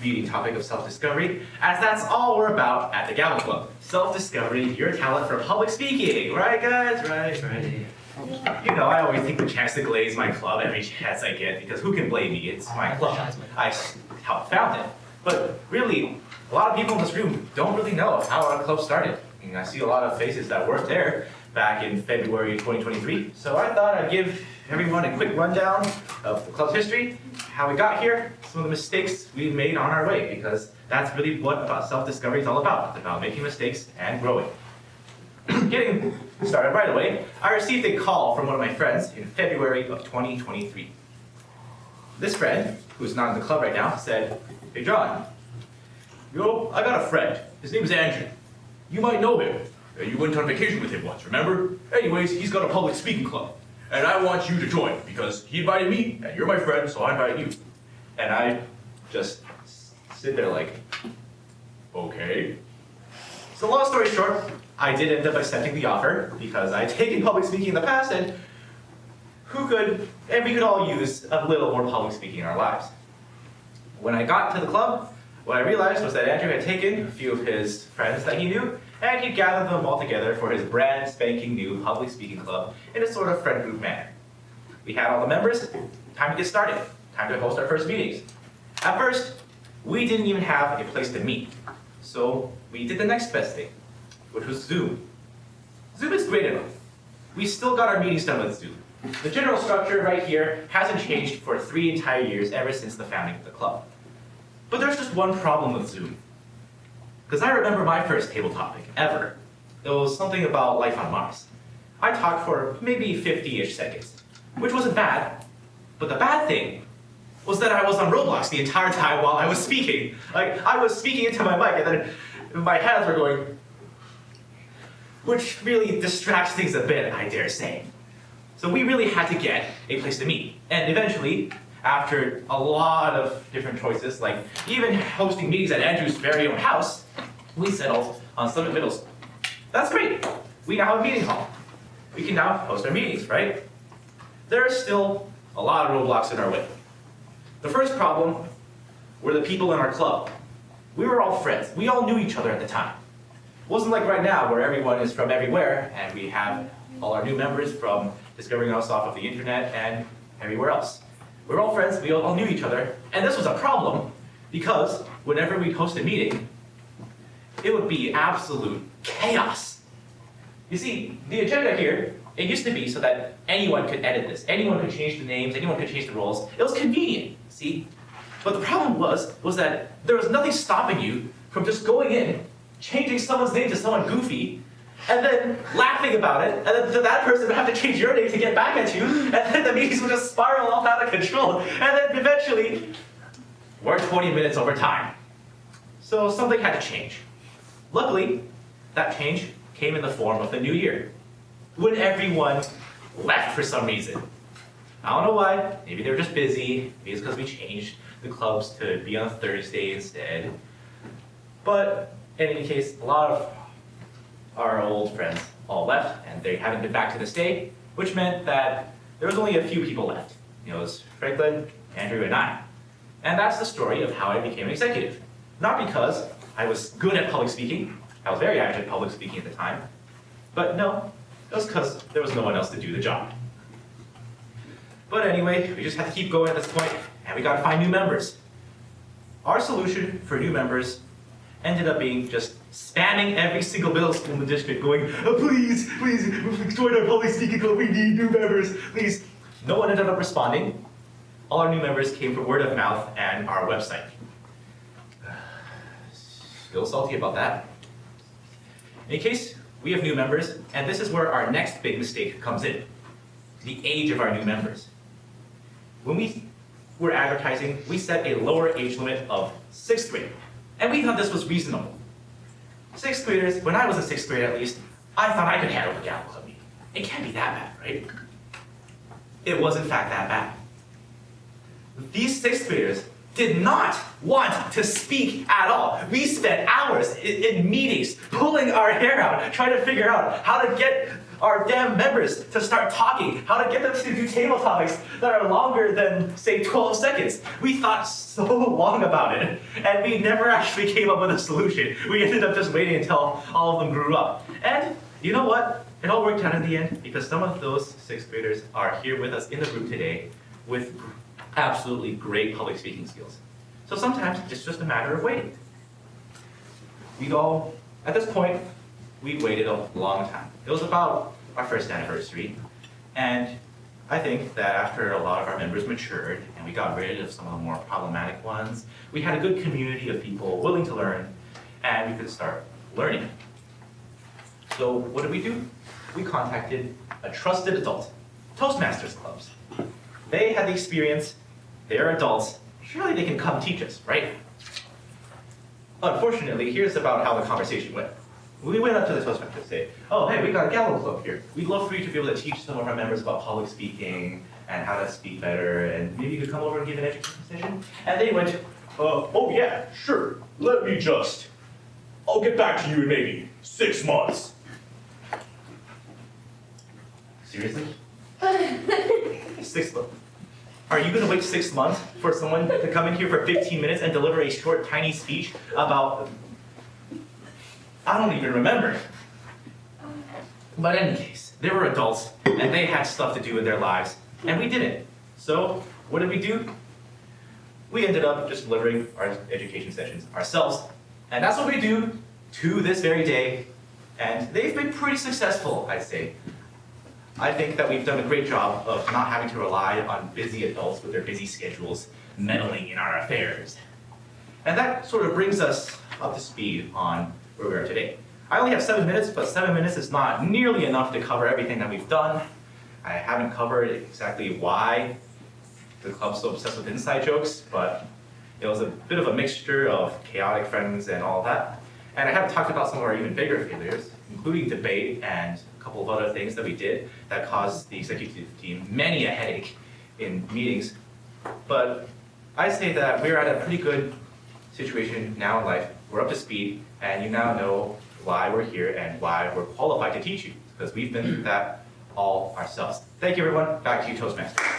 meeting topic of self-discovery, as that's all we're about at the Gavel Club. Self-discovery, your talent for public speaking, right guys? Right. You know, I always take the chance to glaze my club every chance I get, because who can blame me? It's my club. I helped found it. But really, a lot of people in this room don't really know how our club started. I mean, I see a lot of faces that worked there back in February 2023. So I thought I'd give everyone a quick rundown of the club's history, how we got here, some of the mistakes we've made on our way, because that's really what self-discovery is all about. It's about making mistakes and growing. Getting started right away, I received a call from one of my friends in February of 2023. This friend, who's not in the club right now, said, "Hey John, I got a friend. His name is Andrew. You might know him. You went on vacation with him once, remember? Anyways, he's got a public speaking club. And I want you to join, because he invited me, and you're my friend, so I invite you." And I just sit there like, okay. So long story short, I did end up accepting the offer, because I'd taken public speaking in the past, and we could all use a little more public speaking in our lives. When I got to the club, what I realized was that Andrew had taken a few of his friends that he knew, and he gathered them all together for his brand spanking new public speaking club in a sort of friend group manner. We had all the members, time to get started, time to host our first meetings. At first, we didn't even have a place to meet, so we did the next best thing, which was Zoom. Zoom is great enough. We still got our meetings done with Zoom. The general structure right here hasn't changed for 3 entire years ever since the founding of the club. But there's just one problem with Zoom. Because I remember my first table topic ever. It was something about life on Mars. I talked for maybe 50-ish seconds, which wasn't bad. But the bad thing was that I was on Roblox the entire time while I was speaking. Like, I was speaking into my mic and then my hands were going, which really distracts things a bit, I dare say. So we really had to get a place to meet. And eventually, after a lot of different choices, like even hosting meetings at Andrew's very own house, we settled on Summit Middle School. That's great. We now have a meeting hall. We can now host our meetings, right? There are still a lot of roadblocks in our way. The first problem were the people in our club. We were all friends. We all knew each other at the time. It wasn't like right now where everyone is from everywhere and we have all our new members from discovering us off of the internet and everywhere else. We were all friends, we all knew each other, and this was a problem because whenever we'd host a meeting, it would be absolute chaos. You see, the agenda here, it used to be so that anyone could edit this, anyone could change the names, anyone could change the roles. It was convenient, see? But the problem was that there was nothing stopping you from just going in, changing someone's name to someone goofy, and then laughing about it, and then that person would have to change your name to get back at you, and then the meetings would just spiral all out of control, and then eventually, we're 20 minutes over time. So something had to change. Luckily, that change came in the form of the new year, when everyone left for some reason. I don't know why, maybe they were just busy, maybe it's because we changed the clubs to be on Thursday instead. But in any case, a lot of our old friends all left, and they haven't been back to this day, which meant that there was only a few people left. It was Franklin, Andrew, and I. And that's the story of how I became an executive. Not because I was good at public speaking, I was very active at public speaking at the time, but no, it was because there was no one else to do the job. But anyway, we just had to keep going at this point, and we got to find new members. Our solution for new members ended up being just spamming every single middle school in the district going, "Oh, please, join our public speaking club, we need new members, please." No one ended up responding. All our new members came from word of mouth and our website. Still salty about that. In case we have new members, and this is where our next big mistake comes in, the age of our new members. When we were advertising, we set a lower age limit of 6th grade. And we thought this was reasonable. 6th graders, when I was a 6th grader at least, I thought I could handle the Gavel Club meeting. It can't be that bad, right? It was in fact that bad. These 6th graders did not want to speak at all. We spent hours in meetings, pulling our hair out, trying to figure out how to get our damn members to start talking, how to get them to do table topics that are longer than, say, 12 seconds. We thought so long about it, and we never actually came up with a solution. We ended up just waiting until all of them grew up. And you know what? It all worked out in the end, because some of those 6th graders are here with us in the group today with absolutely great public speaking skills. So sometimes it's just a matter of waiting. At this point, we waited a long time. It was about our 1st anniversary, and I think that after a lot of our members matured and we got rid of some of the more problematic ones, we had a good community of people willing to learn, and we could start learning. So what did we do? We contacted a trusted adult, Toastmasters clubs. They had the experience, they're adults, surely they can come teach us, right? Unfortunately, here's about how the conversation went. We went up to the Toastmasters and said, oh, hey, we got a Gavel Club here. We'd love for you to be able to teach some of our members about public speaking and how to speak better, and maybe you could come over and give an education session. And they went, oh yeah, sure. I'll get back to you in maybe 6 months. Seriously? 6 months? Are you going to wait 6 months for someone to come in here for 15 minutes and deliver a short, tiny speech about... I don't even remember. But in any case, they were adults, and they had stuff to do in their lives, and we didn't. So, what did we do? We ended up just delivering our education sessions ourselves. And that's what we do to this very day, and they've been pretty successful, I'd say. I think that we've done a great job of not having to rely on busy adults with their busy schedules meddling in our affairs. And that sort of brings us up to speed on where we are today. I only have 7 minutes, but 7 minutes is not nearly enough to cover everything that we've done. I haven't covered exactly why the club's so obsessed with inside jokes, but it was a bit of a mixture of chaotic friends and all that. And I haven't talked about some of our even bigger failures, including debate and a couple of other things that we did that caused the executive team many a headache in meetings. But I say that we're at a pretty good situation now in life. We're up to speed, and you now know why we're here and why we're qualified to teach you, because we've been through that all ourselves. Thank you, everyone. Back to you, Toastmasters.